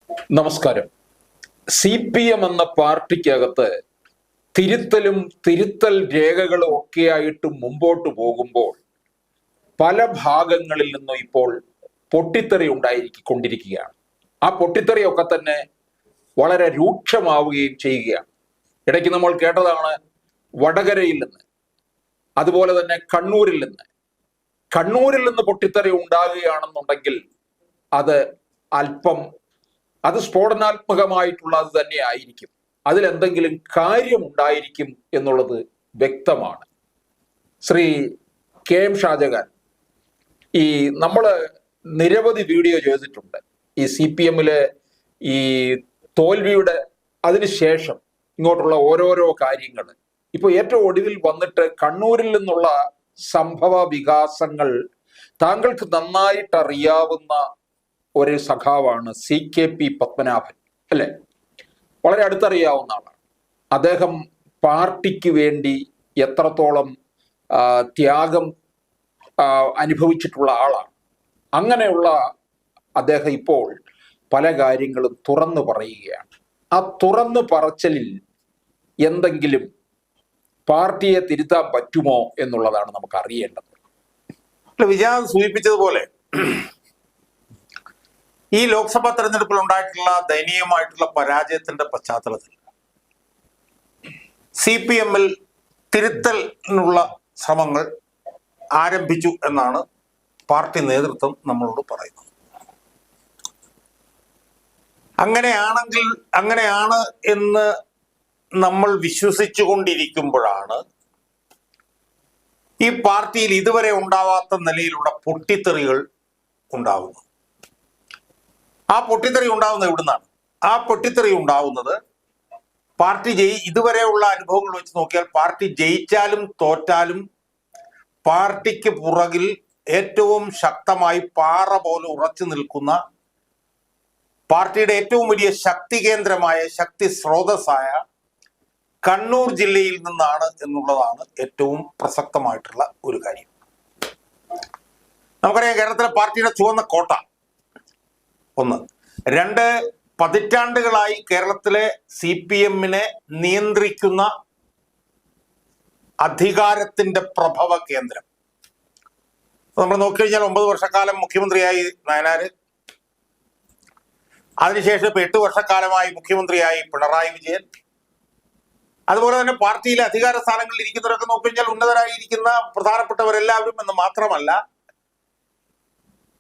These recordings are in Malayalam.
നമസ്കാരം. CPM എന്ന പാർട്ടിക്കകത്ത് തിരുത്തൽ രേഖകളും ഒക്കെയായിട്ട് മുമ്പോട്ട് പോകുമ്പോൾ പല ഭാഗങ്ങളിൽ നിന്നും ഇപ്പോൾ പൊട്ടിത്തെറി ഉണ്ടായിക്കൊണ്ടിരിക്കുകയാണ്. ആ പൊട്ടിത്തെറിയൊക്കെ തന്നെ വളരെ രൂക്ഷമാവുകയും ചെയ്യുകയാണ്. ഇടയ്ക്ക് നമ്മൾ കേട്ടതാണ് വടകരയിൽ നിന്ന്, അതുപോലെ തന്നെ കണ്ണൂരിൽ നിന്ന് പൊട്ടിത്തെറി ഉണ്ടാകുകയാണെന്നുണ്ടെങ്കിൽ അത് സ്ഫോടനാത്മകമായിട്ടുള്ളത് തന്നെ ആയിരിക്കും. അതിലെന്തെങ്കിലും കാര്യമുണ്ടായിരിക്കും എന്നുള്ളത് വ്യക്തമാണ്. ശ്രീ KM ഷാജഹാൻ, നമ്മൾ നിരവധി വീഡിയോ ചെയ്തിട്ടുണ്ട് ഈ CPM ഈ തോൽവിയുടെ അതിനുശേഷം ഇങ്ങോട്ടുള്ള ഓരോരോ കാര്യങ്ങൾ. ഇപ്പൊ ഏറ്റവും ഒടുവിൽ വന്നിട്ട് കണ്ണൂരിൽ നിന്നുള്ള സംഭവ വികാസങ്ങൾ താങ്കൾക്ക് നന്നായിട്ട് അറിയാവുന്ന ഒരു സഖാവാണ് CKP പത്മനാഭൻ, അല്ലെ? വളരെ അടുത്തറിയാവുന്ന ആളാണ്. അദ്ദേഹം പാർട്ടിക്ക് വേണ്ടി എത്രത്തോളം ത്യാഗം അനുഭവിച്ചിട്ടുള്ള ആളാണ്. അങ്ങനെയുള്ള അദ്ദേഹം ഇപ്പോൾ പല കാര്യങ്ങളും തുറന്നു പറയുകയാണ്. ആ തുറന്നു പറച്ചിലിൽ എന്തെങ്കിലും പാർട്ടിയെ തിരുത്താൻ പറ്റുമോ എന്നുള്ളതാണ് നമുക്ക് അറിയേണ്ടത്. വിജയൻ സൂചിപ്പിച്ചതുപോലെ ഈ ലോക്സഭാ തെരഞ്ഞെടുപ്പിൽ ഉണ്ടായിട്ടുള്ള ദയനീയമായിട്ടുള്ള പരാജയത്തിന്റെ പശ്ചാത്തലത്തിൽ CPM തിരുത്തലിനുള്ള ശ്രമങ്ങൾ ആരംഭിച്ചു എന്നാണ് പാർട്ടി നേതൃത്വം നമ്മളോട് പറയുന്നത്. അങ്ങനെയാണ് എന്ന് നമ്മൾ വിശ്വസിച്ചുകൊണ്ടിരിക്കുമ്പോഴാണ് ഈ പാർട്ടിയിൽ ഇതുവരെ ഉണ്ടാവാത്ത നിലയിലുള്ള പൊട്ടിത്തെറികൾ ഉണ്ടാവുന്നത്. ആ പൊട്ടിത്തെറി ഉണ്ടാവുന്നത് എവിടുന്നാണ്? ആ പൊട്ടിത്തെറി ഉണ്ടാവുന്നത് പാർട്ടി ഇതുവരെയുള്ള അനുഭവങ്ങൾ വെച്ച് നോക്കിയാൽ പാർട്ടി ജയിച്ചാലും തോറ്റാലും പാർട്ടിക്ക് പുറകിൽ ഏറ്റവും ശക്തമായി പാറ പോലെ ഉറച്ചു നിൽക്കുന്ന പാർട്ടിയുടെ ഏറ്റവും വലിയ ശക്തി കേന്ദ്രമായ ശക്തി സ്രോതസ്സായ കണ്ണൂർ ജില്ലയിൽ നിന്നാണ് എന്നുള്ളതാണ് ഏറ്റവും പ്രസക്തമായിട്ടുള്ള ഒരു കാര്യം. നമുക്കറിയാം, കേരളത്തിലെ പാർട്ടിയുടെ ചുവന്ന കോട്ട ഒന്ന്. രണ്ട്, പതിറ്റാണ്ടുകളായി കേരളത്തിലെ CPM നിയന്ത്രിക്കുന്ന അധികാരത്തിന്റെ പ്രഭവ കേന്ദ്രം. നമ്മൾ നോക്കിക്കഴിഞ്ഞാൽ 9 വർഷക്കാലം മുഖ്യമന്ത്രിയായി നയനാര്, അതിനുശേഷം ഇപ്പൊ 8 വർഷക്കാലമായി മുഖ്യമന്ത്രിയായി പിണറായി വിജയൻ, അതുപോലെ തന്നെ പാർട്ടിയിലെ അധികാര സ്ഥാനങ്ങളിൽ ഇരിക്കുന്നവരൊക്കെ നോക്കിക്കഴിഞ്ഞാൽ ഉന്നതരായിരിക്കുന്ന പ്രധാനപ്പെട്ടവരെല്ലാവരും എന്ന് മാത്രമല്ല,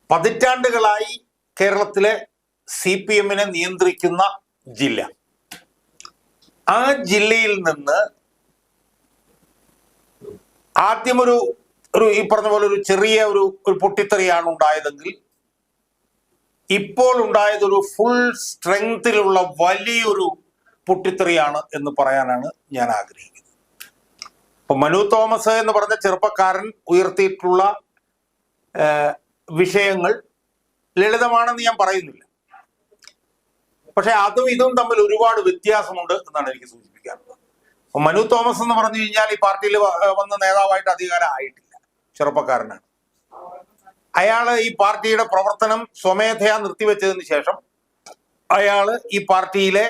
പതിറ്റാണ്ടുകളായി കേരളത്തിലെ CPM നിയന്ത്രിക്കുന്ന ജില്ല. ആ ജില്ലയിൽ നിന്ന് ആദ്യം ഒരു ഈ പറഞ്ഞ പോലെ ഒരു ചെറിയ ഒരു പൊട്ടിത്തെറിയാണ് ഉണ്ടായതെങ്കിൽ ഇപ്പോൾ ഉണ്ടായത് ഒരു ഫുൾ സ്ട്രെങ്തിലുള്ള വലിയൊരു പൊട്ടിത്തെറിയാണ് എന്ന് പറയാനാണ് ഞാൻ ആഗ്രഹിക്കുന്നത്. ഇപ്പൊ മനു തോമസ് എന്ന് പറഞ്ഞ ചെറുപ്പക്കാരൻ ഉയർത്തിയിട്ടുള്ള വിഷയങ്ങൾ ലളിതമാണെന്ന് ഞാൻ പറയുന്നില്ല. പക്ഷെ അതും ഇതും തമ്മിൽ ഒരുപാട് വ്യത്യാസമുണ്ട് എന്നാണ് എനിക്ക് സൂചിപ്പിക്കാറുള്ളത്. അപ്പൊ മനു തോമസ് എന്ന് പറഞ്ഞു കഴിഞ്ഞാൽ ഈ പാർട്ടിയിൽ വന്ന് നേതാവായിട്ട് അധികാരം ആയിട്ടില്ല, ചെറുപ്പക്കാരനാണ്. അയാള് ഈ പാർട്ടിയുടെ പ്രവർത്തനം സ്വമേധയാ നിർത്തിവെച്ചതിന് ശേഷം അയാള് ഈ പാർട്ടിയിലെ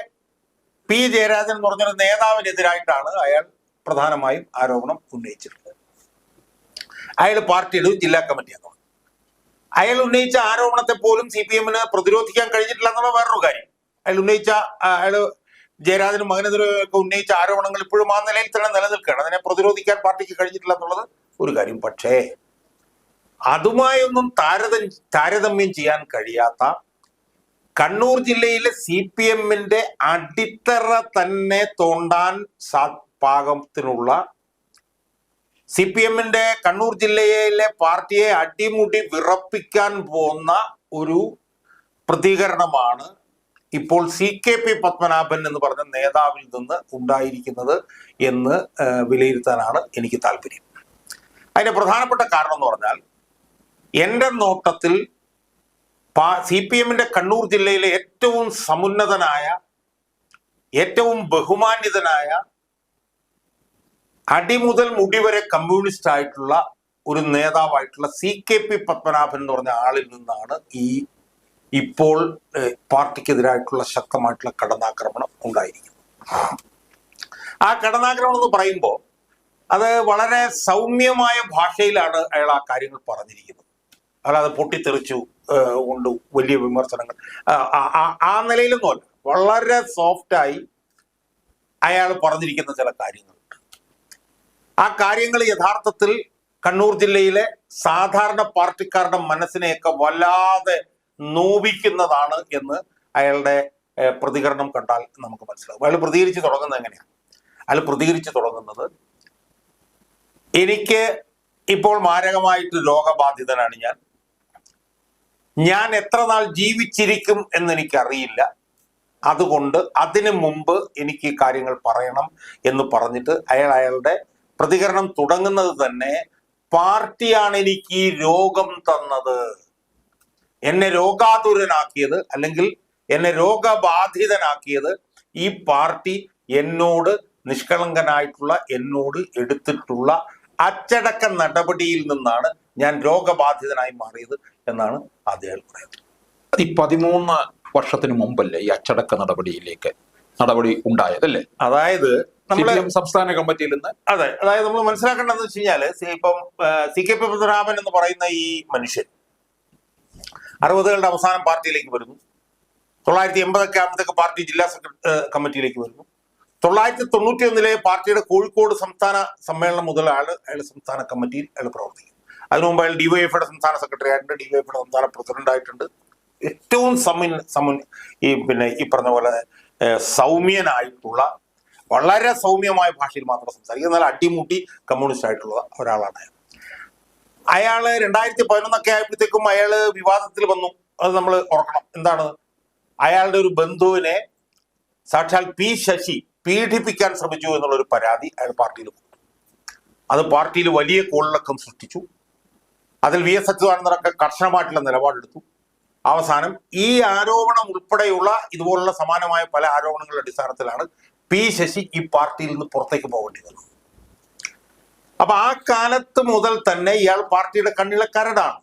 P ജയരാജൻ എന്ന് പറഞ്ഞൊരു നേതാവിനെതിരായിട്ടാണ് അയാൾ പ്രധാനമായും ആരോപണം ഉന്നയിച്ചിട്ടുള്ളത്. അയാൾ പാർട്ടിയുടെ ജില്ലാ കമ്മിറ്റി അംഗമാണ്. അയാൾ ഉന്നയിച്ച ആരോപണത്തെ പോലും CPM പ്രതിരോധിക്കാൻ കഴിഞ്ഞിട്ടില്ല എന്നുള്ള വേറൊരു കാര്യം. അയാള് ജയരാജനും മകനെതിരെയൊക്കെ ഉന്നയിച്ച ആരോപണങ്ങൾ ഇപ്പോഴും ആ നിലയിൽ തന്നെ നിലനിൽക്കുകയാണ്. അതിനെ പ്രതിരോധിക്കാൻ പാർട്ടിക്ക് കഴിഞ്ഞിട്ടില്ല എന്നുള്ളത് ഒരു കാര്യം. പക്ഷേ അതുമായൊന്നും താരതമ്യം ചെയ്യാൻ കഴിയാത്ത കണ്ണൂർ ജില്ലയിലെ CPM അടിത്തറ തന്നെ തോണ്ടാൻ പാകത്തിനുള്ള CPM കണ്ണൂർ ജില്ലയിലെ പാർട്ടിയെ അടിമുടി വിറപ്പിക്കാൻ പോകുന്ന ഒരു പ്രതികരണമാണ് ഇപ്പോൾ CKP പത്മനാഭൻ എന്ന് പറഞ്ഞ നേതാവിൽ നിന്ന് ഉണ്ടായിരിക്കുന്നത് എന്ന് വിലയിരുത്താനാണ് എനിക്ക് താല്പര്യം. അതിന്റെ പ്രധാനപ്പെട്ട കാരണം എന്ന് പറഞ്ഞാൽ, എൻ്റെ നോട്ടത്തിൽ CPM കണ്ണൂർ ജില്ലയിലെ ഏറ്റവും സമുന്നതനായ, ഏറ്റവും ബഹുമാന്യതനായ, അടിമുതൽ മുടി വരെ കമ്മ്യൂണിസ്റ്റ് ആയിട്ടുള്ള ഒരു നേതാവായിട്ടുള്ള CKP പത്മനാഭൻ എന്ന് പറഞ്ഞ ആളിൽ നിന്നാണ് ഈ ഇപ്പോൾ പാർട്ടിക്കെതിരായിട്ടുള്ള ശക്തമായിട്ടുള്ള കടന്നാക്രമണം ഉണ്ടായിരിക്കുന്നു. ആ കടന്നാക്രമണം എന്ന് പറയുമ്പോൾ അത് വളരെ സൗമ്യമായ ഭാഷയിലാണ് അയാൾ ആ കാര്യങ്ങൾ പറഞ്ഞിരിക്കുന്നത്. അല്ലാതെ പൊട്ടിത്തെറിച്ചു കൊണ്ട് വലിയ വിമർശനങ്ങൾ ആ നിലയിലൊന്നുമല്ല. വളരെ സോഫ്റ്റായി അയാൾ പറഞ്ഞിരിക്കുന്ന ചില കാര്യങ്ങളുണ്ട്. ആ കാര്യങ്ങൾ യഥാർത്ഥത്തിൽ കണ്ണൂർ ജില്ലയിലെ സാധാരണ പാർട്ടിക്കാരുടെ മനസ്സിനെയൊക്കെ വല്ലാതെ നോവിക്കുന്നതാണ് എന്ന് അയാളുടെ പ്രതികരണം കണ്ടാൽ നമുക്ക് മനസ്സിലാവും. അയാൾ പ്രതികരിച്ച് തുടങ്ങുന്നത് എങ്ങനെയാണ്? അയാൾ പ്രതികരിച്ച് തുടങ്ങുന്നത്, എനിക്ക് ഇപ്പോൾ മാരകമായിട്ട് രോഗബാധിതനാണ് ഞാൻ എത്ര നാൾ ജീവിച്ചിരിക്കും എന്നെനിക്കറിയില്ല, അതുകൊണ്ട് അതിനു മുമ്പ് എനിക്ക് കാര്യങ്ങൾ പറയണം എന്ന് പറഞ്ഞിട്ട് അയാളുടെ പ്രതികരണം തുടങ്ങുന്നത് തന്നെ, പാർട്ടിയാണ് എനിക്ക് ഈ രോഗം തന്നത്, എന്നെ രോഗാതുരനാക്കിയത് അല്ലെങ്കിൽ എന്നെ രോഗബാധിതനാക്കിയത് ഈ പാർട്ടി എന്നോട് നിഷ്കളങ്കനായിട്ടുള്ള എന്നോട് എടുത്തിട്ടുള്ള അച്ചടക്ക നടപടിയിൽ നിന്നാണ് ഞാൻ രോഗബാധിതനായി മാറിയത് എന്നാണ് അദ്ദേഹം പറയുന്നത്. ഈ 13 വർഷത്തിന് മുമ്പല്ലേ ഈ അച്ചടക്ക നടപടി ഉണ്ടായതല്ലേ? അതായത് നമ്മള് സംസ്ഥാന കമ്മിറ്റിയിൽ നിന്ന് അതായത് നമ്മൾ മനസ്സിലാക്കേണ്ടതെന്ന് വെച്ച് കഴിഞ്ഞാല്, ഇപ്പം CKP പത്മനാഭൻ എന്ന് പറയുന്ന ഈ മനുഷ്യൻ 60കളുടെ അവസാനം പാർട്ടിയിലേക്ക് വരുന്നു. 980 ആകുമ്പോഴത്തേക്ക് പാർട്ടി ജില്ലാ കമ്മിറ്റിയിലേക്ക് വരുന്നു. 991 പാർട്ടിയുടെ കോഴിക്കോട് സംസ്ഥാന സമ്മേളനം മുതൽ അയാൾ സംസ്ഥാന കമ്മിറ്റിയിൽ അയാൾ പ്രവർത്തിക്കും. അതിനു മുമ്പ് അയാൾ ഡിവൈഎഫ്ഐയുടെ സംസ്ഥാന സെക്രട്ടറി ആയിട്ടുണ്ട്, ഡിവൈഎഫ്ഐയുടെ സംസ്ഥാന പ്രസിഡന്റ് ആയിട്ടുണ്ട്. ഏറ്റവും ഈ പറഞ്ഞ പോലെ സൗമ്യനായിട്ടുള്ള, വളരെ സൗമ്യമായ ഭാഷയിൽ മാത്രം സംസാരിക്കുക, എന്നാൽ അടിമുട്ടി കമ്മ്യൂണിസ്റ്റ് ആയിട്ടുള്ള ഒരാളാണ് അയാൾ. 2011 ആയപ്പോഴത്തേക്കും അയാൾ വിവാദത്തിൽ വന്നു. അത് നമ്മൾ ഓർക്കണം. എന്താണ്? അയാളുടെ ഒരു ബന്ധുവിനെ സാക്ഷാൽ പി ശശി പീഡിപ്പിക്കാൻ ശ്രമിച്ചു എന്നുള്ളൊരു പരാതി അയാൾ പാർട്ടിയിൽ കൊടുത്തു. അത് പാർട്ടിയിൽ വലിയ കോളിളക്കം സൃഷ്ടിച്ചു. അതിൽ VS അച്യുതാനന്ദനൊക്കെ കർശനമായിട്ടുള്ള നിലപാടെടുത്തു. അവസാനം ഈ ആരോപണം ഉൾപ്പെടെയുള്ള ഇതുപോലുള്ള സമാനമായ പല ആരോപണങ്ങളുടെ അടിസ്ഥാനത്തിലാണ് പി ശശി ഈ പാർട്ടിയിൽ നിന്ന് പുറത്തേക്ക് പോകേണ്ടി വന്നത്. അപ്പൊ ആ കാലത്ത് മുതൽ തന്നെ ഇയാൾ പാർട്ടിയുടെ കണ്ണിലെ കരടാണ്,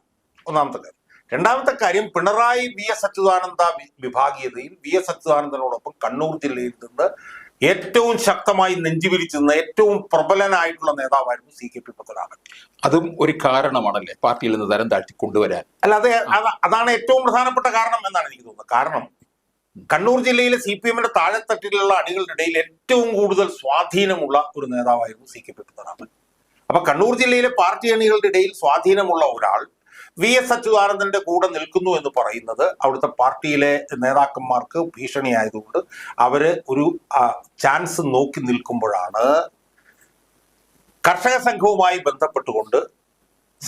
ഒന്നാമത്തെ കാര്യം. രണ്ടാമത്തെ കാര്യം, പിണറായി VS അച്യുതാനന്ദ വിഭാഗീയതയിൽ VS അച്യുതാനന്ദനോടൊപ്പം കണ്ണൂർ ജില്ലയിൽ നിന്ന് ഏറ്റവും ശക്തമായി നെഞ്ചുവിരിച്ചു നിന്ന ഏറ്റവും പ്രബലനായിട്ടുള്ള നേതാവായിരുന്നു CKP പത്മനാഭൻ. അതും ഒരു കാരണമാണല്ലേ പാർട്ടിയിൽ നിന്ന് തരം താഴ്ത്തി കൊണ്ടുവരാൻ? അല്ലാതെ അതാണ് ഏറ്റവും പ്രധാനപ്പെട്ട കാരണം എന്നാണ് എനിക്ക് തോന്നുന്നത്. കാരണം കണ്ണൂർ ജില്ലയിലെ CPM-ന്റെ താഴെത്തട്ടിലുള്ള അണികളുടെ ഇടയിൽ ഏറ്റവും കൂടുതൽ സ്വാധീനമുള്ള ഒരു നേതാവായിരുന്നു CKP പത്മനാഭൻ. അപ്പൊ കണ്ണൂർ ജില്ലയിലെ പാർട്ടി അണികളുടെ ഇടയിൽ സ്വാധീനമുള്ള ഒരാൾ VS അച്യുതാനന്ദന്റെ കൂടെ നിൽക്കുന്നു എന്ന് പറയുന്നത് അവിടുത്തെ പാർട്ടിയിലെ നേതാക്കന്മാർക്ക് ഭീഷണിയായതുകൊണ്ട് അവര് ഒരു ചാൻസ് നോക്കി നിൽക്കുമ്പോഴാണ് കർഷക സംഘവുമായി ബന്ധപ്പെട്ടുകൊണ്ട്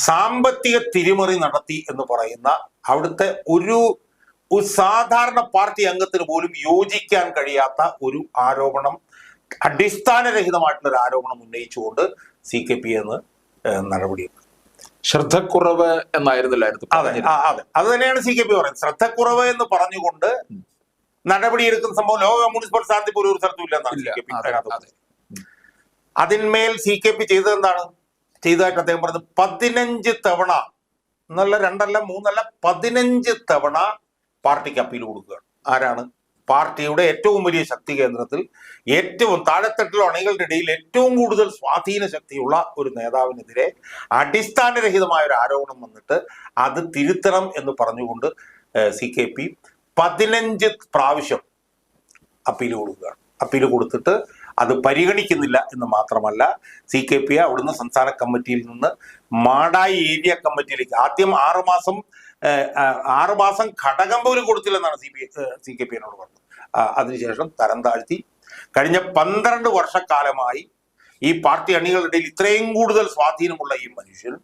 സാമ്പത്തിക തിരിമറി നടത്തി എന്ന് പറയുന്ന അവിടുത്തെ ഒരു സാധാരണ പാർട്ടി അംഗത്തിന് പോലും യോജിക്കാൻ കഴിയാത്ത ഒരു ആരോപണം, അടിസ്ഥാനരഹിതമായിട്ടുള്ള ഒരു ആരോപണം ഉന്നയിച്ചുകൊണ്ട് CKP എന്ന് നടപടിയെടുത്തു. ശ്രദ്ധക്കുറവ് എന്നായിരുന്നില്ലായിരുന്നു? അതെ, അത് തന്നെയാണ് CKP പറയുന്നത്. ശ്രദ്ധക്കുറവ് എന്ന് പറഞ്ഞുകൊണ്ട് നടപടിയെടുക്കുന്ന സംഭവം ലോക കമ്മ്യൂണിസ്റ്റ് പാർട്ടി സ്ഥാനത്ത് പോലും ഒരു സ്ഥലത്തും ഇല്ലെന്നാണ് CKP അതിനകത്ത്. അതിന്മേൽ CKP ചെയ്തത് എന്താണ്? ചെയ്തതായിട്ട് അദ്ദേഹം പറഞ്ഞത് 15 തവണ എന്നല്ല, 2 അല്ല 3 അല്ല 15 തവണ പാർട്ടിക്ക് അപ്പീൽ കൊടുക്കുകയാണ്. ആരാണ്? പാർട്ടിയുടെ ഏറ്റവും വലിയ ശക്തി കേന്ദ്രത്തിൽ ഏറ്റവും താഴെത്തട്ടിലുള്ള അണികളുടെ ഇടയിൽ ഏറ്റവും കൂടുതൽ സ്വാധീന ശക്തിയുള്ള ഒരു നേതാവിനെതിരെ അടിസ്ഥാനരഹിതമായ ഒരു ആരോപണം വന്നിട്ട് അത് തിരുത്തണം എന്ന് പറഞ്ഞുകൊണ്ട് CKP 15 പ്രാവശ്യം അപ്പീൽ കൊടുക്കുകയാണ്. അപ്പീൽ കൊടുത്തിട്ട് അത് പരിഗണിക്കുന്നില്ല എന്ന് മാത്രമല്ല, CKP അവിടുന്ന് സംസ്ഥാന കമ്മിറ്റിയിൽ നിന്ന് മാടായി ഏരിയ കമ്മിറ്റിയിലേക്ക് ആദ്യം 6 മാസം ഘടകം പോലും കൊടുത്തില്ലെന്നാണ് CKP എന്നോട് പറഞ്ഞത്. അതിനുശേഷം തരം താഴ്ത്തി കഴിഞ്ഞ 12 വർഷക്കാലമായി ഈ പാർട്ടി അണികളുടെ ഇടയിൽ ഇത്രയും കൂടുതൽ സ്വാധീനമുള്ള ഈ മനുഷ്യൻ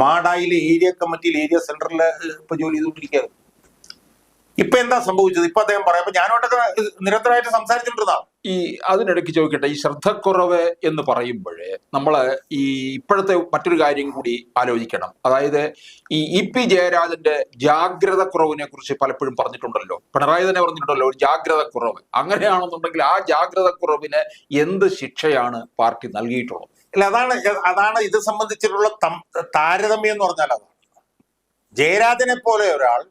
മാടായിലെ ഏരിയ കമ്മിറ്റിയിൽ ഏരിയ സെന്ററിൽ ഇപ്പൊ ജോലി ചെയ്തുകൊണ്ടിരിക്കുകയാണ്. ഇപ്പൊ എന്താ സംഭവിച്ചത്? ഇപ്പൊ അദ്ദേഹം പറയാം, ഞാനോട്ടൊക്കെ നിരന്തരമായിട്ട് സംസാരിച്ചിട്ടുള്ളതാണ്. ഈ അതിനിടയ്ക്ക് ചോദിക്കട്ടെ, ഈ ശ്രദ്ധക്കുറവ് എന്ന് പറയുമ്പോഴേ നമ്മള് ഈ ഇപ്പോഴത്തെ മറ്റൊരു കാര്യം കൂടി ആലോചിക്കണം. അതായത് ഈ EP ജയരാജന്റെ ജാഗ്രത കുറവിനെ കുറിച്ച് പലപ്പോഴും പറഞ്ഞിട്ടുണ്ടല്ലോ, പിണറായി തന്നെ പറഞ്ഞിട്ടുണ്ടല്ലോ, ഒരു ജാഗ്രത കുറവ്. അങ്ങനെയാണെന്നുണ്ടെങ്കിൽ ആ ജാഗ്രത കുറവിന് എന്ത് ശിക്ഷയാണ് പാർട്ടി നൽകിയിട്ടുള്ളത്? അല്ല, അതാണ് ഇത് സംബന്ധിച്ചിട്ടുള്ള താരതമ്യം എന്ന് പറഞ്ഞാൽ അതാണ്. ജയരാജനെ പോലെ ഒരാൾ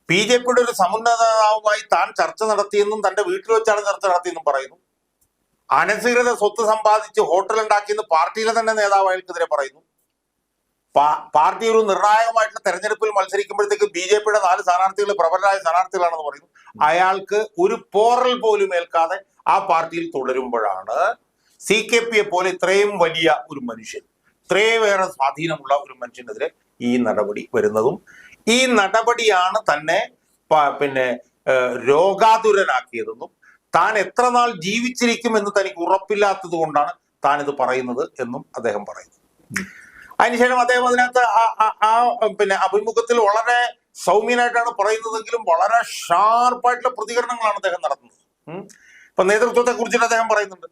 BJPയുടെ ഒരു സമുന്നത നേതാവുമായി താൻ ചർച്ച നടത്തിയെന്നും തന്റെ വീട്ടിൽ വെച്ചാണ് ചർച്ച നടത്തിയെന്നും പറയുന്നു. അനധികൃത സ്വത്ത് സമ്പാദിച്ച് ഹോട്ടൽ ഉണ്ടാക്കിയെന്ന് പാർട്ടിയിലെ തന്നെ നേതാവ് അയാൾക്കെതിരെ പറയുന്നു. പാർട്ടി ഒരു നിർണായകമായിട്ടുള്ള തെരഞ്ഞെടുപ്പിൽ മത്സരിക്കുമ്പോഴത്തേക്ക് BJPയുടെ 4 സ്ഥാനാർത്ഥികൾ പ്രബലരായ സ്ഥാനാർത്ഥികളാണെന്ന് പറയുന്നു. അയാൾക്ക് ഒരു പോറൽ പോലും ഏൽക്കാതെ ആ പാർട്ടിയിൽ തുടരുമ്പോഴാണ് CKPയെ പോലെ ഇത്രയും വലിയ ഒരു മനുഷ്യൻ, ഇത്രയേറെ സ്വാധീനമുള്ള ഒരു മനുഷ്യനെതിരെ ഈ നടപടി വരുന്നതും ഈ നടപടിയാണ് തന്നെ പിന്നെ രോഗാതുരനാക്കിയതെന്നും താൻ എത്ര നാൾ ജീവിച്ചിരിക്കുമെന്ന് തനിക്ക് ഉറപ്പില്ലാത്തത് കൊണ്ടാണ് താൻ ഇത് പറയുന്നത് എന്നും അദ്ദേഹം പറയുന്നു. അതിനുശേഷം അദ്ദേഹം അതിനകത്ത് പിന്നെ അഭിമുഖത്തിൽ വളരെ സൗമ്യനായിട്ടാണ് പറയുന്നതെങ്കിലും വളരെ ഷാർപ്പായിട്ടുള്ള പ്രതികരണങ്ങളാണ് അദ്ദേഹം നടത്തുന്നത്. ഇപ്പൊ നേതൃത്വത്തെ കുറിച്ചിട്ട് അദ്ദേഹം പറയുന്നുണ്ട്.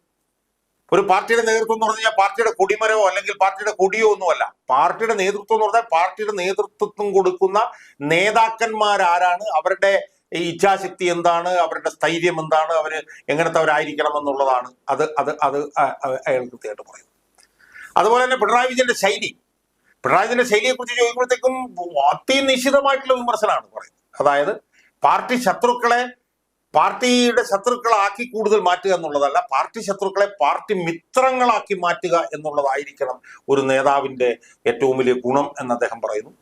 ഒരു പാർട്ടിയുടെ നേതൃത്വം എന്ന് പറഞ്ഞു കഴിഞ്ഞാൽ പാർട്ടിയുടെ കൊടിമരമോ അല്ലെങ്കിൽ പാർട്ടിയുടെ കൊടിയോ ഒന്നുമല്ല. പാർട്ടിയുടെ നേതൃത്വം എന്ന് പറഞ്ഞാൽ പാർട്ടിയുടെ നേതൃത്വം കൊടുക്കുന്ന നേതാക്കന്മാരാരാണ്, അവരുടെ ഇച്ഛാശക്തി എന്താണ്, അവരുടെ സ്ഥൈര്യം എന്താണ്, അവര് എങ്ങനത്തെ അവരായിരിക്കണം എന്നുള്ളതാണ് അത് അത് അത് അയാൾ കൃത്യമായിട്ട് പറയുന്നത്. അതുപോലെ തന്നെ പിണറായി വിജയന്റെ ശൈലിയെ കുറിച്ച് ചോദിക്കുമ്പോഴത്തേക്കും അതിനിശ്ചിതമായിട്ടുള്ള വിമർശനമാണ് പറയുന്നത്. അതായത് പാർട്ടിയുടെ ശത്രുക്കളാക്കി കൂടുതൽ മാറ്റുക എന്നുള്ളതല്ല, പാർട്ടി ശത്രുക്കളെ പാർട്ടി മിത്രങ്ങളാക്കി മാറ്റുക എന്നുള്ളതായിരിക്കണം ഒരു നേതാവിന്റെ ഏറ്റവും വലിയ ഗുണം എന്ന് അദ്ദേഹം പറയുന്നു.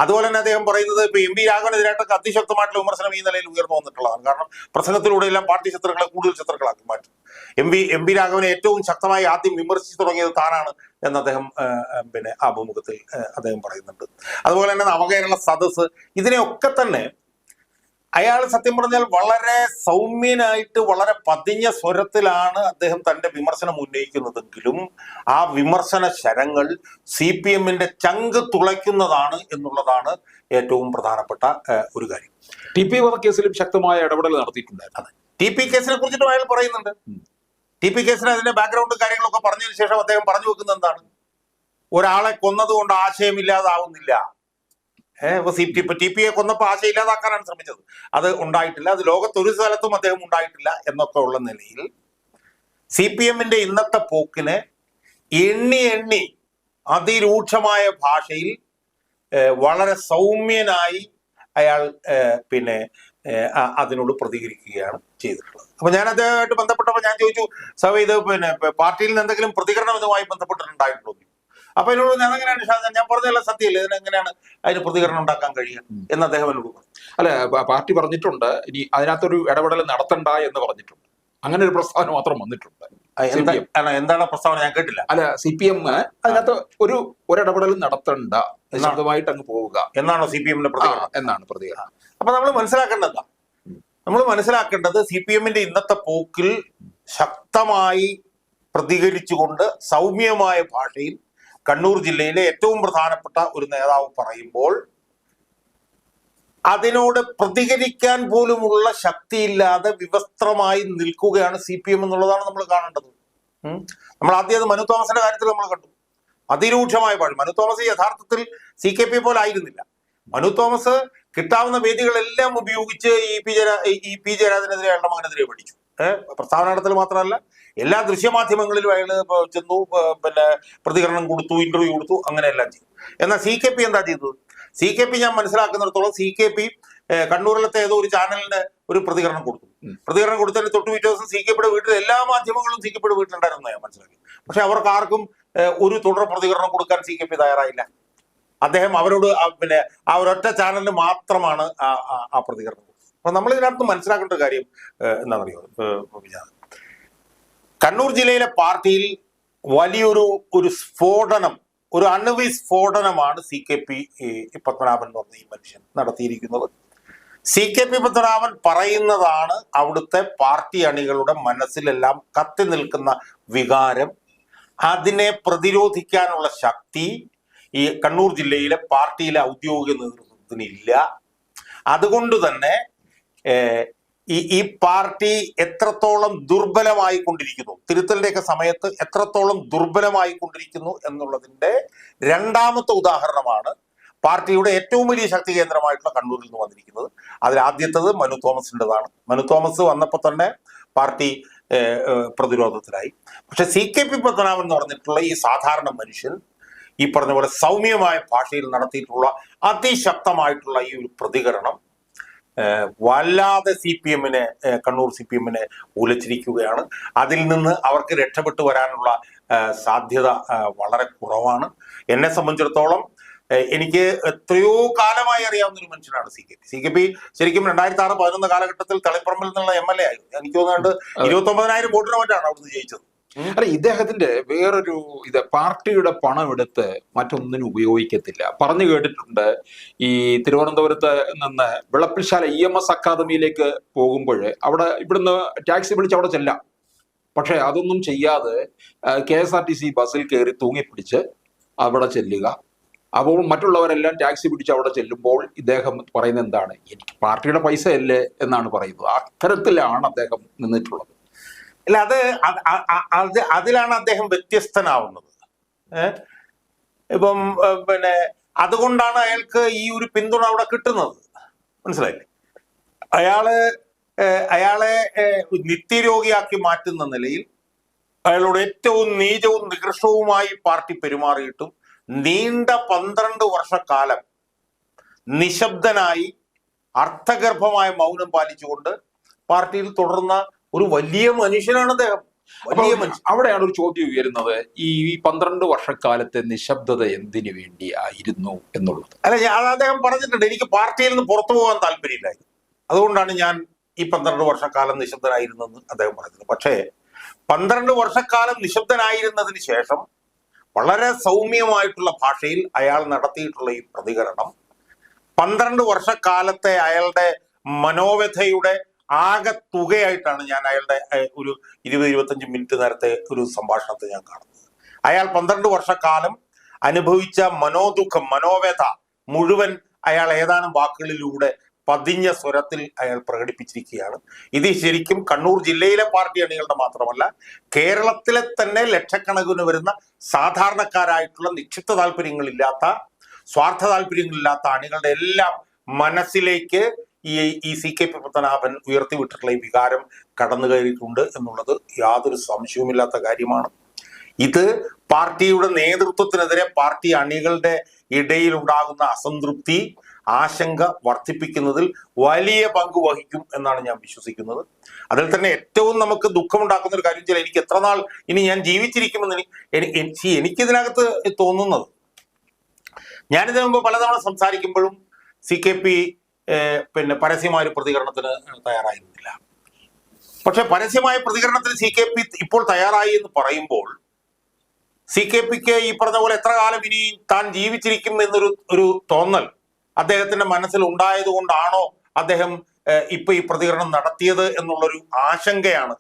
അതുപോലെ തന്നെ അദ്ദേഹം പറയുന്നത് ഇപ്പൊ MP രാഘവനെതിരായിട്ടൊക്കെ അതിശക്തമായിട്ടുള്ള വിമർശനം ഈ നിലയിൽ ഉയർന്നു വന്നിട്ടുള്ളതാണ്. കാരണം പ്രസംഗത്തിലൂടെ എല്ലാം പാർട്ടി ശത്രുക്കളെ കൂടുതൽ ശത്രുക്കളാക്കി മാറ്റും. MP രാഘവനെ ഏറ്റവും ശക്തമായി ആദ്യം വിമർശിച്ചു തുടങ്ങിയത് താനാണ് എന്ന് അദ്ദേഹം പിന്നെ അഭിമുഖത്തിൽ അദ്ദേഹം പറയുന്നുണ്ട്. അതുപോലെ തന്നെ നവകേരള സദസ്, ഇതിനെയൊക്കെ തന്നെ അയാൾ സത്യം പറഞ്ഞാൽ വളരെ സൗമ്യനായിട്ട് വളരെ പതിഞ്ഞ സ്വരത്തിലാണ് അദ്ദേഹം തന്റെ വിമർശനം ഉന്നയിക്കുന്നതെങ്കിലും ആ വിമർശന ശരങ്ങൾ CPMന്റെ ചങ്ക് തുളയ്ക്കുന്നതാണ് എന്നുള്ളതാണ് ഏറ്റവും പ്രധാനപ്പെട്ട ഒരു കാര്യം. TP വധക്കേസിലും ശക്തമായ ഇടപെടൽ നടത്തിയിട്ടുണ്ടായിരുന്നു. TP കേസിനെ കുറിച്ചിട്ടും അയാൾ പറയുന്നുണ്ട്. TP കേസിന് അതിന്റെ ബാക്ക്ഗ്രൗണ്ട് കാര്യങ്ങളൊക്കെ പറഞ്ഞതിന് ശേഷം അദ്ദേഹം പറഞ്ഞു വെക്കുന്നത് എന്താണ്, ഒരാളെ കൊന്നതുകൊണ്ട് ആശയമില്ലാതാവുന്നില്ല. TPയെ കൊന്നപ്പോൾ ആശയം ഇല്ലാതാക്കാനാണ് ശ്രമിച്ചത്, അത് ഉണ്ടായിട്ടില്ല. അത് ലോകത്തൊരു സ്ഥലത്തും അദ്ദേഹം ഉണ്ടായിട്ടില്ല എന്നൊക്കെ ഉള്ള നിലയിൽ CPMന്റെ ഇന്നത്തെ പോക്കിനെ എണ്ണി അതിരൂക്ഷമായ ഭാഷയിൽ വളരെ സൗമ്യനായി അയാൾ പിന്നെ അതിനോട് പ്രതികരിക്കുകയാണ് ചെയ്തിട്ടുള്ളത്. അപ്പൊ ഞാൻ അദ്ദേഹമായിട്ട് ബന്ധപ്പെട്ടപ്പോൾ ഞാൻ ചോദിച്ചു, സഭ ഇത് പിന്നെ പാർട്ടിയിൽ നിന്ന് എന്തെങ്കിലും പ്രതികരണം ഇതുമായി ബന്ധപ്പെട്ടിട്ടുണ്ടായിട്ടുണ്ടോ? അപ്പൊ എന്നോട് ഞാൻ എങ്ങനെയാണ് ഷാജാൻ, ഞാൻ പറഞ്ഞല്ല സത്യമില്ല, ഇതിനെങ്ങനെയാണ് അതിന് പ്രതികരണം ഉണ്ടാക്കാൻ കഴിയുക എന്ന് അദ്ദേഹം എന്നോട് പറഞ്ഞു. അല്ല, പാർട്ടി പറഞ്ഞിട്ടുണ്ട് ഇനി അതിനകത്തൊരു ഇടപെടൽ നടത്തണ്ട എന്ന് പറഞ്ഞിട്ടുണ്ട്. അങ്ങനെ ഒരു പ്രസ്താവന മാത്രം വന്നിട്ടുണ്ട്. എന്താണ് പ്രസ്താവന? ഞാൻ കേട്ടില്ല. അല്ല, CPM അതിനകത്ത് ഒരു ഇടപെടലും നടത്തണ്ട, ശബ്ദമായിട്ട് അങ്ങ് പോവുക എന്നാണോ CPMന്റെ പ്രതികരണം? എന്നാണ് പ്രതികരണം. അപ്പൊ നമ്മൾ മനസ്സിലാക്കേണ്ടത് CPMന്റെ ഇന്നത്തെ പോക്കിൽ ശക്തമായി പ്രതികരിച്ചുകൊണ്ട് സൗമ്യമായ ഭാഷയിൽ കണ്ണൂർ ജില്ലയിലെ ഏറ്റവും പ്രധാനപ്പെട്ട ഒരു നേതാവ് പറയുമ്പോൾ അതിനോട് പ്രതികരിക്കാൻ പോലുമുള്ള ശക്തിയില്ലാതെ വിവസ്ത്രമായി നിൽക്കുകയാണ് CPM എന്നുള്ളതാണ് നമ്മൾ കാണേണ്ടത്. നമ്മൾ ആദ്യം അത് മനു തോമസിന്റെ കാര്യത്തിൽ നമ്മൾ കണ്ടു, അതിരൂക്ഷമായ പാടി. മനു തോമസ് യഥാർത്ഥത്തിൽ CKP പോലെ ആയിരുന്നില്ല. മനു തോമസ് കിട്ടാവുന്ന വേദികളെല്ലാം ഉപയോഗിച്ച് ഈ പി ജയരാജനെതിരെ അയാളുടെ മകനെതിരെ പഠിച്ചു. പ്രസ്താവന നടത്തൽ മാത്രമല്ല, എല്ലാ ദൃശ്യമാധ്യമങ്ങളിലും അയാൾ ചെന്നു, പിന്നെ പ്രതികരണം കൊടുത്തു, ഇന്റർവ്യൂ കൊടുത്തു, അങ്ങനെ എല്ലാം ചെയ്തു. എന്നാൽ CKP എന്താ ചെയ്തത്? CKP ഞാൻ മനസ്സിലാക്കുന്നിടത്തോളം CKP കണ്ണൂരിലത്തെ ഏതോ ഒരു ചാനലിന് ഒരു പ്രതികരണം കൊടുത്തു. പ്രതികരണം കൊടുത്തതിന് തൊട്ടു പിറ്റേ ദിവസം CKPയുടെ വീട്ടിൽ എല്ലാ മാധ്യമങ്ങളും CKPയുടെ വീട്ടിലുണ്ടായിരുന്നു ഞാൻ മനസ്സിലാക്കി. പക്ഷെ അവർക്ക് ആർക്കും ഒരു തുടർ പ്രതികരണം കൊടുക്കാൻ CKP തയ്യാറായില്ല. അദ്ദേഹം അവരോട് പിന്നെ ആ ഒരൊറ്റ ചാനലിന് മാത്രമാണ് ആ പ്രതികരണം കൊടുത്തത്. അപ്പൊ നമ്മൾ ഇതിനകത്ത് മനസ്സിലാക്കേണ്ട ഒരു കാര്യം എന്താണെന്നറിയോ വിജാദ്, കണ്ണൂർ ജില്ലയിലെ പാർട്ടിയിൽ വലിയൊരു സ്ഫോടനം, ഒരു അണുവിസ്ഫോടനമാണ് CKP പത്മനാഭൻ എന്ന് പറഞ്ഞ ഈ മനുഷ്യൻ നടത്തിയിരിക്കുന്നത്. CKP പത്മനാഭൻ പറയുന്നതാണ് അവിടുത്തെ പാർട്ടി അണികളുടെ മനസ്സിലെല്ലാം കത്തി നിൽക്കുന്ന വികാരം. അതിനെ പ്രതിരോധിക്കാനുള്ള ശക്തി ഈ കണ്ണൂർ ജില്ലയിലെ പാർട്ടിയിലെ ഔദ്യോഗിക നേതൃത്വത്തിനില്ല. അതുകൊണ്ട് തന്നെ ഈ പാർട്ടി എത്രത്തോളം ദുർബലമായി കൊണ്ടിരിക്കുന്നു, തിരുത്തലിന്റെയൊക്കെ സമയത്ത് എത്രത്തോളം ദുർബലമായി കൊണ്ടിരിക്കുന്നു എന്നുള്ളതിന്റെ രണ്ടാമത്തെ ഉദാഹരണമാണ് പാർട്ടിയുടെ ഏറ്റവും വലിയ ശക്തി കേന്ദ്രമായിട്ടുള്ള കണ്ണൂരിൽ നിന്ന് വന്നിരിക്കുന്നത്. അതിലാദ്യത്തത് മനു തോമസിൻ്റെതാണ്. മനു തോമസ് വന്നപ്പോൾ തന്നെ പാർട്ടി പ്രതിരോധത്തിലായി. പക്ഷെ CKP പത്മനാഭൻ എന്ന് പറഞ്ഞിട്ടുള്ള ഈ സാധാരണ മനുഷ്യൻ ഈ പറഞ്ഞ പോലെ സൗമ്യമായ ഭാഷയിൽ നടത്തിയിട്ടുള്ള അതിശക്തമായിട്ടുള്ള ഈ ഒരു പ്രതികരണം വല്ലാതെ CPM-നെ കണ്ണൂർ CPM-നെ ഉലച്ചിരിക്കുകയാണ്. അതിൽ നിന്ന് അവർക്ക് രക്ഷപ്പെട്ടു വരാനുള്ള സാധ്യത വളരെ കുറവാണ്. എന്നെ സംബന്ധിച്ചിടത്തോളം എനിക്ക് എത്രയോ കാലമായി അറിയാവുന്ന ഒരു മനുഷ്യനാണ് CKP. ശരിക്കും 2006-11 കാലഘട്ടത്തിൽ തളിപ്പറമ്പിൽ നിന്നുള്ള MLA ആയിരുന്നു. എനിക്ക് തോന്നുന്നുണ്ട് 29,000 വോട്ടിന് മറ്റാണ് അവിടുന്ന് ജയിച്ചത്. അല്ല, ഇദ്ദേഹത്തിന്റെ വേറൊരു പാർട്ടിയുടെ പണം എടുത്ത് മറ്റൊന്നിനും ഉപയോഗിക്കത്തില്ല. പറഞ്ഞു കേട്ടിട്ടുണ്ട്, ഈ തിരുവനന്തപുരത്ത് നിന്ന് വിളപ്പിൽശാല EMS അക്കാദമിയിലേക്ക് പോകുമ്പോൾ ഇവിടുന്ന് ടാക്സി വിളിച്ച് അവിടെ ചെല്ലാം. പക്ഷെ അതൊന്നും ചെയ്യാതെ KSRTC ബസ്സിൽ കയറി തൂങ്ങിപ്പിടിച്ച് അവിടെ ചെല്ലുക. അപ്പോൾ മറ്റുള്ളവരെല്ലാം ടാക്സി പിടിച്ച് അവിടെ ചെല്ലുമ്പോൾ ഇദ്ദേഹം പറയുന്നത് എന്താണ്? എനിക്ക് പാർട്ടിയുടെ പൈസ അല്ലേ എന്നാണ് പറയുന്നത്. അത്തരത്തിലാണ് അദ്ദേഹം നിന്നിട്ടുള്ളത്. അല്ല, അതിലാണ് അദ്ദേഹം വ്യത്യസ്തനാവുന്നത്. ഇപ്പം പിന്നെ അതുകൊണ്ടാണ് അയാൾക്ക് ഈ ഒരു പിന്തുണ അവിടെ കിട്ടുന്നത്. മനസ്സിലായില്ലേ? അയാളെ നിത്യരോഗിയാക്കി മാറ്റുന്ന നിലയിൽ അയാളോട് ഏറ്റവും നീചവും നികൃഷ്ടവുമായി പാർട്ടി പെരുമാറിയിട്ടും നീണ്ട 12 വർഷക്കാലം നിശബ്ദനായി അർത്ഥഗർഭമായ മൗനം പാലിച്ചുകൊണ്ട് പാർട്ടിയിൽ തുടർന്ന ഒരു വലിയ മനുഷ്യനാണ് അദ്ദേഹം. വലിയ മനുഷ്യൻ. അവിടെയാണ് ഒരു ചോദ്യം ഉയരുന്നത്, ഈ 12 വർഷക്കാലത്തെ നിശബ്ദത എന്തിനു വേണ്ടിയായിരുന്നു എന്നുള്ളത്. അല്ല, അദ്ദേഹം പറഞ്ഞിട്ടുണ്ട്, എനിക്ക് പാർട്ടിയിൽ നിന്ന് പുറത്തു പോകാൻ താല്പര്യമില്ലായിരുന്നു, അതുകൊണ്ടാണ് ഞാൻ ഈ 12 വർഷക്കാലം നിശബ്ദനായിരുന്നെന്ന് അദ്ദേഹം പറഞ്ഞത്. പക്ഷേ 12 വർഷക്കാലം നിശബ്ദനായിരുന്നതിന് ശേഷം വളരെ സൗമ്യമായിട്ടുള്ള ഭാഷയിൽ അയാൾ നടത്തിയിട്ടുള്ള ഈ പ്രതികരണം 12 വർഷക്കാലത്തെ അയാളുടെ മനോവ്യഥയുടെ ആകെ തുകയായിട്ടാണ് ഞാൻ അയാളുടെ ഒരു 20-25 മിനിറ്റ് നേരത്തെ ഒരു സംഭാഷണത്തെ ഞാൻ കാണുന്നത്. അയാൾ 12 വർഷക്കാലം അനുഭവിച്ച മനോദുഃഖം, മനോവ്യഥ മുഴുവൻ അയാൾ ഏതാനും വാക്കുകളിലൂടെ പതിഞ്ഞ സ്വരത്തിൽ അയാൾ പ്രകടിപ്പിച്ചിരിക്കുകയാണ്. ഇത് ശരിക്കും കണ്ണൂർ ജില്ലയിലെ പാർട്ടി അണികളുടെ മാത്രമല്ല, കേരളത്തിലെ തന്നെ ലക്ഷക്കണക്കിന് വരുന്ന സാധാരണക്കാരായിട്ടുള്ള നിക്ഷിപ്ത താല്പര്യങ്ങളില്ലാത്ത, സ്വാർത്ഥ താല്പര്യങ്ങളില്ലാത്ത അണികളുടെ എല്ലാം മനസ്സിലേക്ക് ഈ CKP പത്മനാഭൻ ഉയർത്തിവിട്ടിട്ടുള്ള ഈ വികാരം കടന്നു കയറിയിട്ടുണ്ട് എന്നുള്ളത് യാതൊരു സംശയവുമില്ലാത്ത കാര്യമാണ്. ഇത് പാർട്ടിയുടെ നേതൃത്വത്തിനെതിരെ പാർട്ടി അണികളുടെ ഇടയിൽ ഉണ്ടാകുന്ന അസംതൃപ്തി, ആശങ്ക വർദ്ധിപ്പിക്കുന്നതിൽ വലിയ പങ്ക് വഹിക്കും എന്നാണ് ഞാൻ വിശ്വസിക്കുന്നത്. അതിൽ തന്നെ ഏറ്റവും നമുക്ക് ദുഃഖമുണ്ടാക്കുന്ന ഒരു കാര്യം വെച്ചാൽ, എനിക്ക് എത്ര നാൾ ഇനി ഞാൻ ജീവിച്ചിരിക്കുമെന്ന് എനിക്കിതിനകത്ത് തോന്നുന്നത്, ഞാനിതിനു മുമ്പ് പലതവണ സംസാരിക്കുമ്പോഴും CKP പിന്നെ പരസ്യമായ ഒരു പ്രതികരണത്തിന് തയ്യാറായിരുന്നില്ല. പക്ഷെ പരസ്യമായ പ്രതികരണത്തിന് CKP ഇപ്പോൾ തയ്യാറായി എന്ന് പറയുമ്പോൾ CKPക്ക് ഈ പറഞ്ഞ പോലെ എത്ര കാലം ഇനി താൻ ജീവിച്ചിരിക്കും എന്നൊരു തോന്നൽ അദ്ദേഹത്തിന്റെ മനസ്സിൽ ഉണ്ടായത് കൊണ്ടാണോ അദ്ദേഹം ഇപ്പൊ ഈ പ്രതികരണം നടത്തിയത് എന്നുള്ളൊരു ആശങ്കയാണ്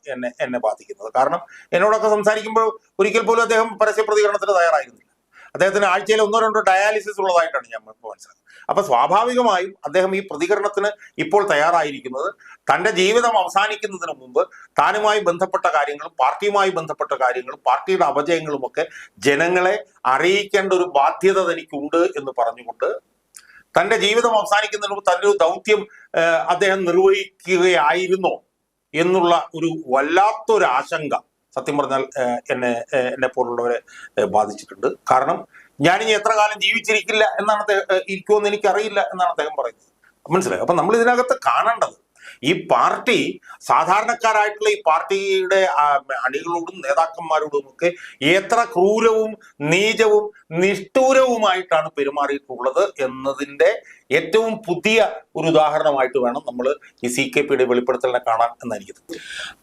എന്നെ ബാധിക്കുന്നത്. കാരണം എന്നോടൊക്കെ സംസാരിക്കുമ്പോൾ ഒരിക്കൽ പോലും അദ്ദേഹം പരസ്യ പ്രതികരണത്തിന് തയ്യാറായിരുന്നില്ല. അദ്ദേഹത്തിന് ആഴ്ചയിൽ 1-2 ഡയാലിസിസ് ഉള്ളതായിട്ടാണ് ഞാൻ മനസ്സിലാക്കുന്നത്. അപ്പൊ സ്വാഭാവികമായും അദ്ദേഹം ഈ പ്രതികരണത്തിന് ഇപ്പോൾ തയ്യാറായിരിക്കുന്നത് തന്റെ ജീവിതം അവസാനിക്കുന്നതിന് മുമ്പ് താനുമായി ബന്ധപ്പെട്ട കാര്യങ്ങളും പാർട്ടിയുമായി ബന്ധപ്പെട്ട കാര്യങ്ങളും പാർട്ടിയുടെ അപജയങ്ങളും ഒക്കെ ജനങ്ങളെ അറിയിക്കേണ്ട ഒരു ബാധ്യത തനിക്കുണ്ട് എന്ന് പറഞ്ഞുകൊണ്ട് തന്റെ ജീവിതം അവസാനിക്കുന്നതിന് മുമ്പ് തന്റെ ഒരു ദൗത്യം അദ്ദേഹം നിർവഹിക്കുകയായിരുന്നോ എന്നുള്ള ഒരു വല്ലാത്തൊരു ആശങ്ക സത്യം പറഞ്ഞാൽ എന്നെ പോലുള്ളവരെ ബാധിച്ചിട്ടുണ്ട്. കാരണം ഞാനിനി എത്ര കാലം ജീവിച്ചിരിക്കില്ല എന്നാണ് ഇരിക്കുമെന്ന് എനിക്കറിയില്ല എന്നാണ് അദ്ദേഹം പറയുന്നത്. മനസ്സിലായി? അപ്പൊ നമ്മൾ ഇതിനകത്ത് കാണേണ്ടത്, ഈ പാർട്ടി സാധാരണക്കാരായിട്ടുള്ള ഈ പാർട്ടിയുടെ അണികളോടും നേതാക്കന്മാരോടും ഒക്കെ എത്ര ക്രൂരവും നീചവും നിഷ്ഠൂരവുമായിട്ടാണ് പെരുമാറിയിട്ടുള്ളത് എന്നതിന്റെ ഏറ്റവും പുതിയ ഒരു ഉദാഹരണമായിട്ട് വേണം നമ്മൾ ഈ CKPയുടെ വെളിപ്പെടുത്തലിനെ കാണാൻ എന്നായിരിക്കും.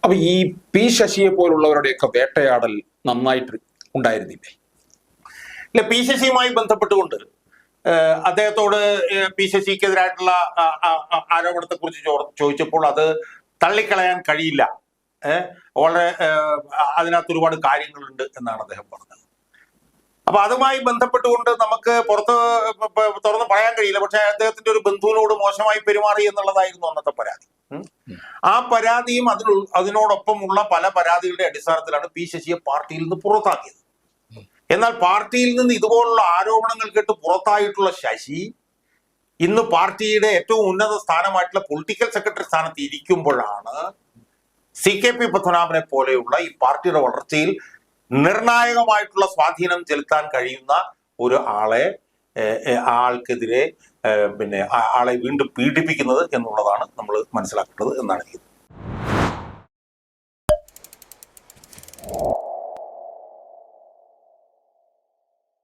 അപ്പൊ ഈ P ശശിയെ പോലുള്ളവരുടെയൊക്കെ വേട്ടയാടൽ നന്നായിട്ട് ഉണ്ടായിരുന്നില്ലേ? ഇല്ല, P ശശിയുമായി ബന്ധപ്പെട്ടുകൊണ്ട് അദ്ദേഹത്തോട് P ശശിക്കെതിരായിട്ടുള്ള ആരോപണത്തെ കുറിച്ച് ചോദിച്ചപ്പോൾ അത് തള്ളിക്കളയാൻ കഴിയില്ല, വളരെ അതിനകത്ത് ഒരുപാട് കാര്യങ്ങളുണ്ട് എന്നാണ് അദ്ദേഹം പറഞ്ഞത്. അപ്പൊ അതുമായി ബന്ധപ്പെട്ടുകൊണ്ട് നമുക്ക് തുറന്ന് പറയാൻ കഴിയില്ല. പക്ഷെ അദ്ദേഹത്തിന്റെ ഒരു ബന്ധുവിനോട് മോശമായി പെരുമാറി എന്നുള്ളതായിരുന്നു അന്നത്തെ പരാതി. ആ പരാതിയും അതിനോടൊപ്പമുള്ള പല പരാതികളുടെ അടിസ്ഥാനത്തിലാണ് P ശശിയെ പാർട്ടിയിൽ നിന്ന് പുറത്താക്കിയത്. എന്നാൽ പാർട്ടിയിൽ നിന്ന് ഇതുപോലുള്ള ആരോപണങ്ങൾ കേട്ട് പുറത്തായിട്ടുള്ള ശശി ഇന്ന് പാർട്ടിയുടെ ഏറ്റവും ഉന്നത സ്ഥാനമായിട്ടുള്ള പൊളിറ്റിക്കൽ സെക്രട്ടറി സ്ഥാനത്ത് ഇരിക്കുമ്പോഴാണ് CKP പത്മനാഭനെ പോലെയുള്ള ഈ പാർട്ടിയുടെ വളർച്ചയിൽ നിർണായകമായിട്ടുള്ള സ്വാധീനം ചെലുത്താൻ കഴിയുന്ന ഒരു ആൾക്കെതിരെ പിന്നെ ആളെ വീണ്ടും പീഡിപ്പിക്കുന്നത് എന്നുള്ളതാണ് നമ്മൾ മനസ്സിലാക്കേണ്ടത് എന്നാണ് എനിക്ക്